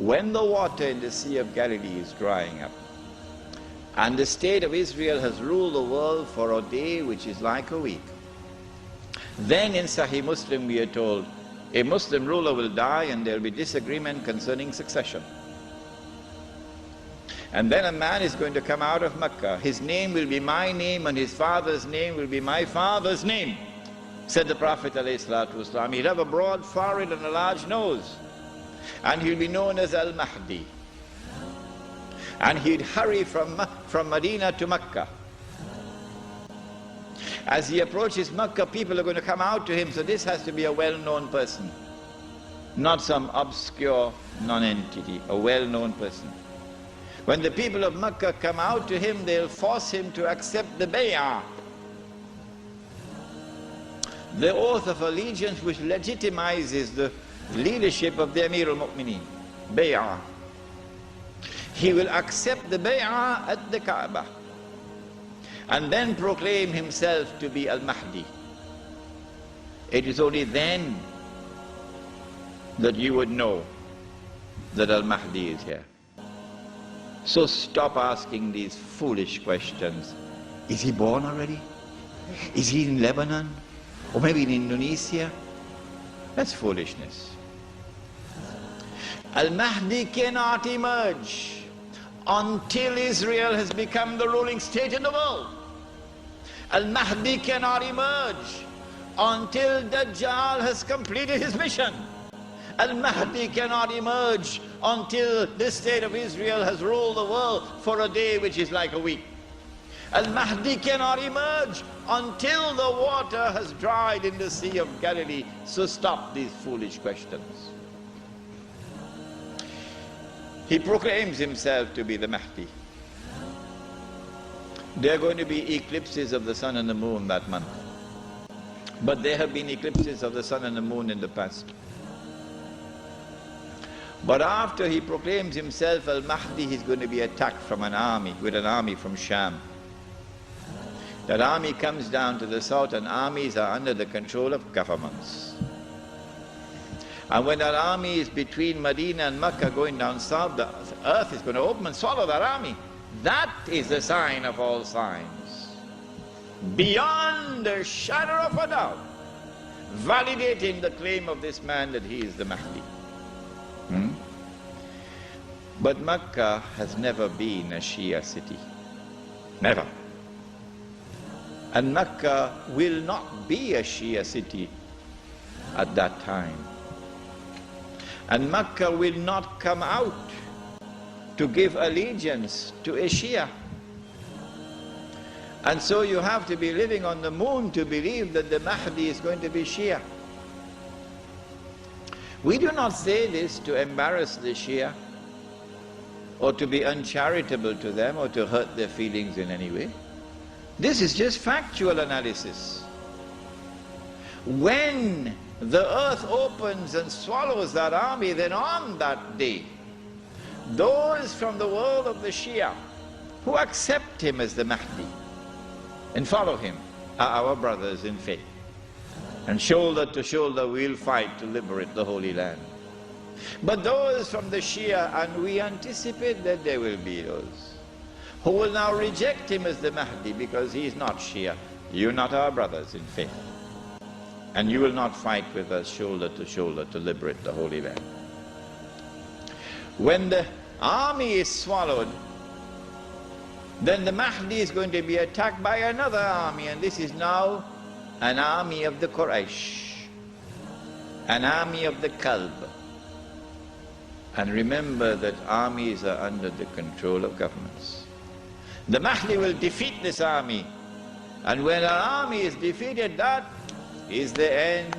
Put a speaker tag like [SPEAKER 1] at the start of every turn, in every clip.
[SPEAKER 1] when the water in the Sea of Galilee is drying up, and the state of Israel has ruled the world for a day which is like a week, then in Sahih Muslim we are told, a Muslim ruler will die and there will be disagreement concerning succession. And then a man is going to come out of Mecca. His name will be my name and his father's name will be my father's name, said the Prophet ﷺ. He'll have a broad forehead and a large nose, and he'll be known as Al-Mahdi. And he'd hurry from Medina to Mecca. As he approaches Mecca, people are going to come out to him, so this has to be a well-known person, not some obscure non-entity, a well-known person. When the people of Mecca come out to him, they'll force him to accept the bay'ah, the oath of allegiance which legitimizes the leadership of the Amir al-Mu'mineen, bay'ah. He will accept the bay'ah at the Kaaba and then proclaim himself to be Al-Mahdi. It is only then that you would know that Al-Mahdi is here. So stop asking these foolish questions. Is he born already? Is he in Lebanon? Or maybe in Indonesia? That's foolishness. Al-Mahdi cannot emerge until Israel has become the ruling state in the world. Al-Mahdi cannot emerge until Dajjal has completed his mission. Al-Mahdi cannot emerge until this state of Israel has ruled the world for a day which is like a week. Al-Mahdi cannot emerge until the water has dried in the Sea of Galilee. So stop these foolish questions. He proclaims himself to be the Mahdi. There are going to be eclipses of the sun and the moon that month. But there have been eclipses of the sun and the moon in the past. But after he proclaims himself Al-Mahdi, he's going to be attacked from an army, with an army from Sham. That army comes down to the south, and armies are under the control of governments. And when that army is between Medina and Mecca going down south, the earth is going to open and swallow that army. That is the sign of all signs, beyond a shadow of a doubt, validating the claim of this man that he is the Mahdi. But Mecca has never been a Shia city. Never. And Mecca will not be a Shia city at that time. And Mecca will not come out to give allegiance to a Shia. And so you have to be living on the moon to believe that the Mahdi is going to be Shia. We do not say this to embarrass the Shia, or to be uncharitable to them, or to hurt their feelings in any way. This is just factual analysis. When the earth opens and swallows that army, then on that day, those from the world of the Shia who accept him as the Mahdi and follow him are our brothers in faith. And shoulder to shoulder we'll fight to liberate the Holy Land. But those from the Shia, and we anticipate that there will be those who will now reject him as the Mahdi because he is not Shia. You're not our brothers in faith. And you will not fight with us shoulder to liberate the Holy Land. When the army is swallowed, then the Mahdi is going to be attacked by another army, and this is now an army of the Quraysh, an army of the Kalb. And remember that armies are under the control of governments. The Mahdi will defeat this army, and when an army is defeated, that is the end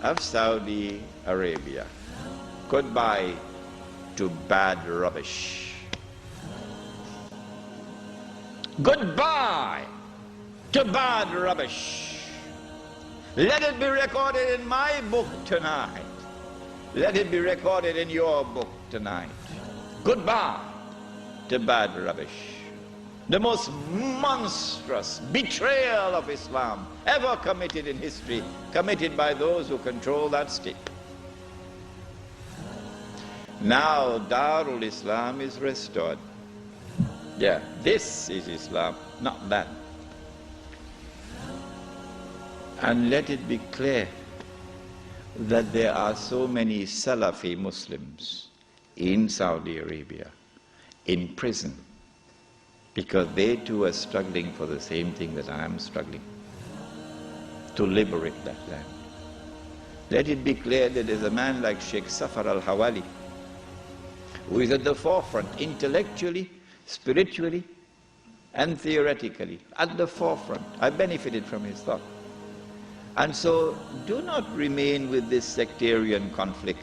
[SPEAKER 1] of Saudi Arabia. Goodbye to bad rubbish. Goodbye to bad rubbish. Let it be recorded in my book tonight. Let it be recorded in your book tonight. Goodbye to bad rubbish. The most monstrous betrayal of Islam ever committed in history, committed by those who control that state. Now Darul Islam is restored. Yeah, this is Islam, not that. And let it be clear that there are so many Salafi Muslims in Saudi Arabia, in prison, because they too are struggling for the same thing that I am struggling, to liberate that land. Let it be clear that there's a man like Sheikh Safar al-Hawali, who is at the forefront, intellectually, spiritually, and theoretically, at the forefront. I benefited from his thought. And so, do not remain with this sectarian conflict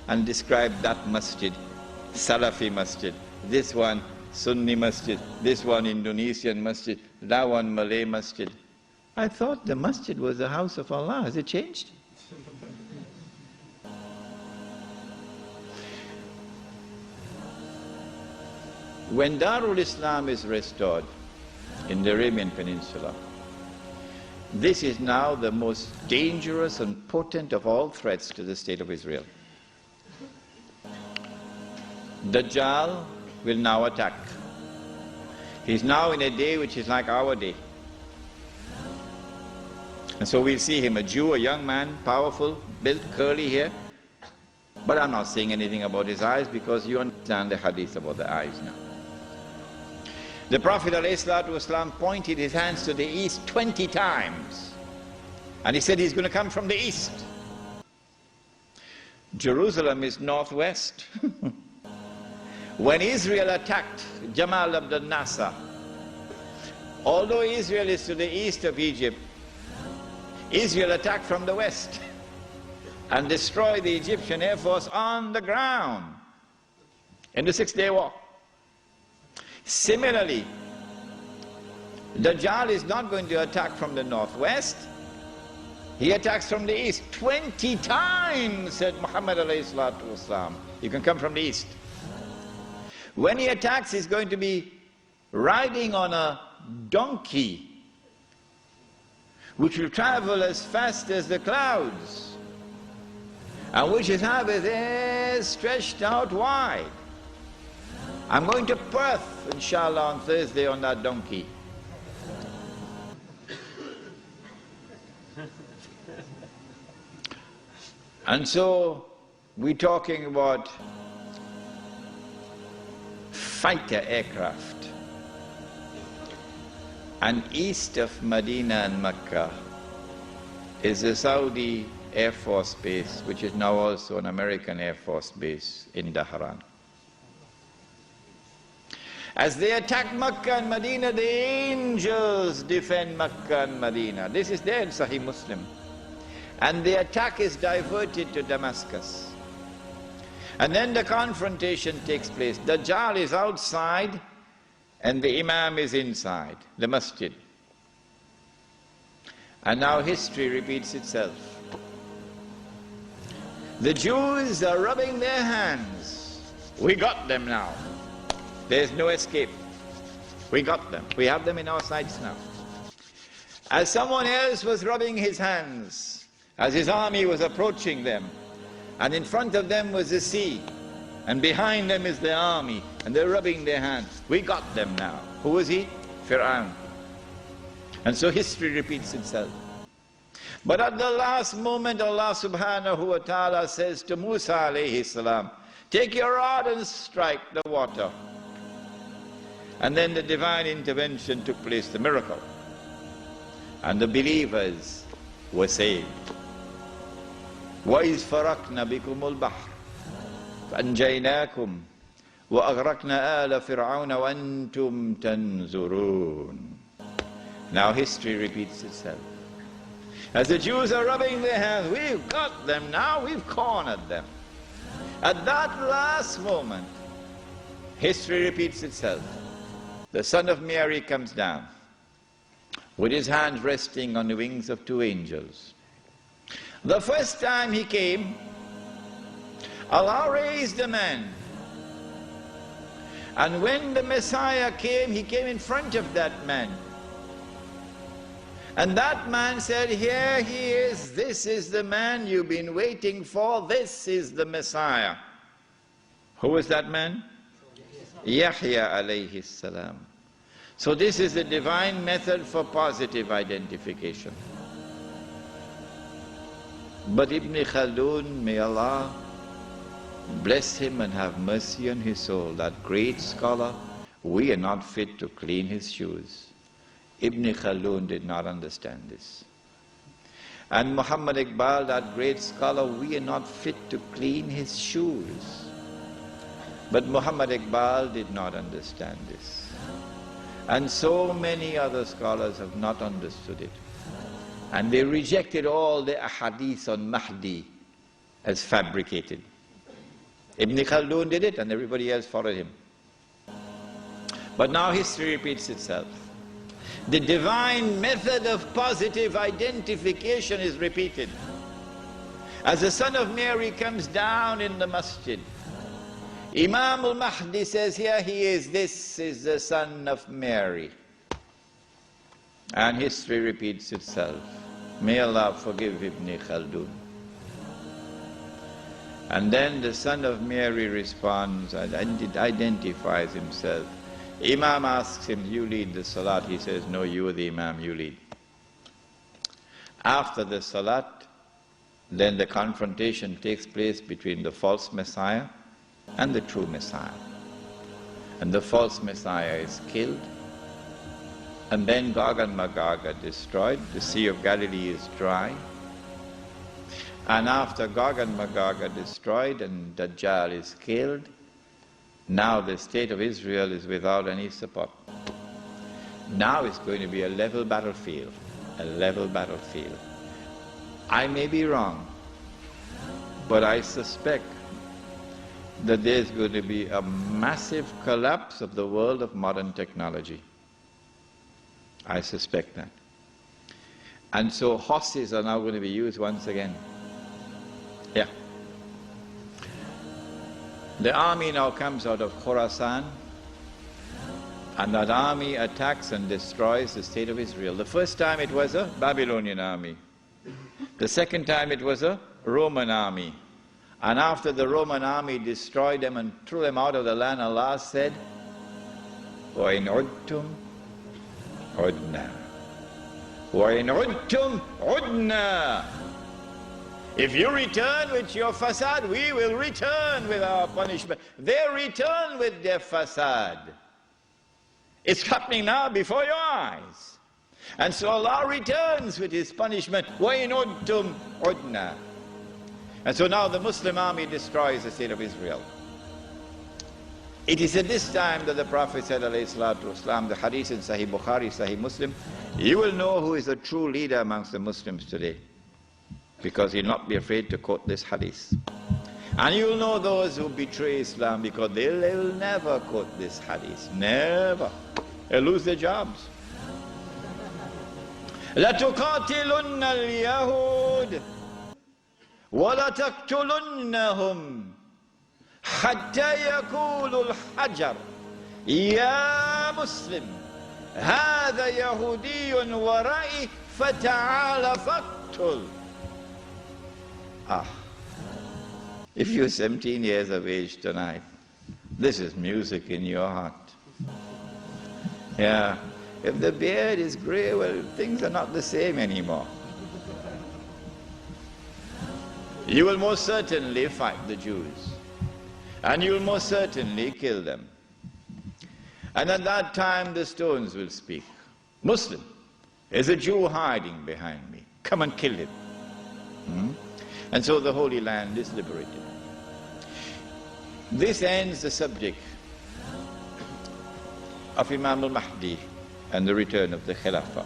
[SPEAKER 1] and describe that masjid, Salafi masjid, this one Sunni masjid, this one Indonesian masjid, that one Malay masjid. I thought the masjid was the house of Allah. Has it changed? When Darul Islam is restored in the Arabian Peninsula, this is now the most dangerous and potent of all threats to the state of Israel. Dajjal will now attack. He's now in a day which is like our day. And so we'll see him, a Jew, a young man, powerful, built, curly hair. But I'm not saying anything about his eyes because you understand the hadith about the eyes now. The Prophet ﷺ pointed his hands to the east 20 times. And he said he's going to come from the east. Jerusalem is northwest. When Israel attacked Jamal Abdel Nasser, although Israel is to the east of Egypt, Israel attacked from the west and destroyed the Egyptian Air Force on the ground in the Six-Day War. Similarly, Dajjal is not going to attack from the northwest. He attacks from the east. 20 times, said Muhammad alayhi salatu wasalam. You can come from the east. When he attacks, he's going to be riding on a donkey, which will travel as fast as the clouds, and which will have his ears stretched out wide. I'm going to Perth, inshallah, on Thursday on that donkey. And so, we're talking about fighter aircraft. And east of Medina and Mecca is the Saudi Air Force Base, which is now also an American Air Force Base in Dhahran. As they attack Mecca and Medina, the angels defend Mecca and Medina. This is there in Sahih Muslim. And the attack is diverted to Damascus. And then the confrontation takes place. Dajjal is outside and the Imam is inside, the masjid. And now history repeats itself. The Jews are rubbing their hands. We got them now. There's no escape. We got them. We have them in our sights now. As someone else was rubbing his hands, as his army was approaching them, and in front of them was the sea, and behind them is the army, and they're rubbing their hands. We got them now. Who was he? Fir'aun. And so history repeats itself. But at the last moment, Allah subhanahu wa ta'ala says to Musa alayhi salam, take your rod and strike the water. And then the divine intervention took place, the miracle. And the believers were saved. وَإِذْ فَرَقْنَا بِكُمُ الْبَحْرِ فَأَنْجَيْنَاكُمْ وَأَغْرَقْنَا آلَ فِرْعَوْنَ وَأَنْتُمْ تَنْظُرُونَ. Now history repeats itself. As the Jews are rubbing their hands, we've got them now, we've cornered them. At that last moment, history repeats itself. The son of Mary comes down with his hands resting on the wings of two angels. The first time he came, Allah raised a man. And when the Messiah came, he came in front of that man. And that man said, here he is, this is the man you've been waiting for, this is the Messiah. Who was that man? Yahya alayhi salam. So this is the divine method for positive identification. But Ibn Khaldun, may Allah bless him and have mercy on his soul, that great scholar, we are not fit to clean his shoes. Ibn Khaldun did not understand this. And Muhammad Iqbal, that great scholar, we are not fit to clean his shoes. But Muhammad Iqbal did not understand this. And so many other scholars have not understood it. And they rejected all the ahadith on Mahdi as fabricated. Ibn Khaldun did it and everybody else followed him. But now history repeats itself. The divine method of positive identification is repeated. As the son of Mary comes down in the masjid, Imam al-Mahdi says, here he is, this is the son of Mary. And history repeats itself. May Allah forgive Ibn Khaldun. And then the son of Mary responds and identifies himself. Imam asks him, you lead the salat. He says, no, you are the Imam, you lead. After the salat, then the confrontation takes place between the false Messiah and the true Messiah. And the false Messiah is killed. And then Gog and Magog are destroyed. The Sea of Galilee is dry. And after Gog and Magog are destroyed and Dajjal is killed, now the state of Israel is without any support. Now it's going to be a level battlefield. A level battlefield. I may be wrong, but I suspect that there's going to be a massive collapse of the world of modern technology. I suspect that. And so horses are now going to be used once again. Yeah. The army now comes out of Khorasan, and that army attacks and destroys the state of Israel. The first time it was a Babylonian army. The second time it was a Roman army. And after the Roman army destroyed them and threw them out of the land, Allah said, وَإِنْ عُدْتُمْ عُدْنَا وَإِنْ عُدْتُمْ عُدْنَا. If you return with your fasad, we will return with our punishment. They return with their fasad. It's happening now before your eyes. And so Allah returns with His punishment. وَإِنْ عُدْتُمْ عُدْنَا. And so now the Muslim army destroys the state of Israel. It is at this time that the Prophet said, alayhi salatu wasalam, the hadith in Sahih Bukhari, Sahih Muslim, you will know who is a true leader amongst the Muslims today. Because he'll not be afraid to quote this hadith. And you'll know those who betray Islam because they'll never quote this hadith. Never. They'll lose their jobs. لَتُقَاتِلُنَّ الْيَهُودِ وَلَتَقْتُلُنَّهُمْ حَتَّى يَقُولُ الْحَجَرُ يَا مُسْلِمْ هَذَا يَهُودِيٌّ وَرَائِي فَتَعَالَ فَاقْتُلْ. If you're 17 years of age tonight, this is music in your heart. Yeah. If the beard is gray, well, things are not the same anymore. You will most certainly fight the Jews. And you will most certainly kill them. And at that time the stones will speak. Muslim, there's a Jew hiding behind me. Come and kill him. And so the Holy Land is liberated. This ends the subject of Imam al-Mahdi and the return of the Khilafah.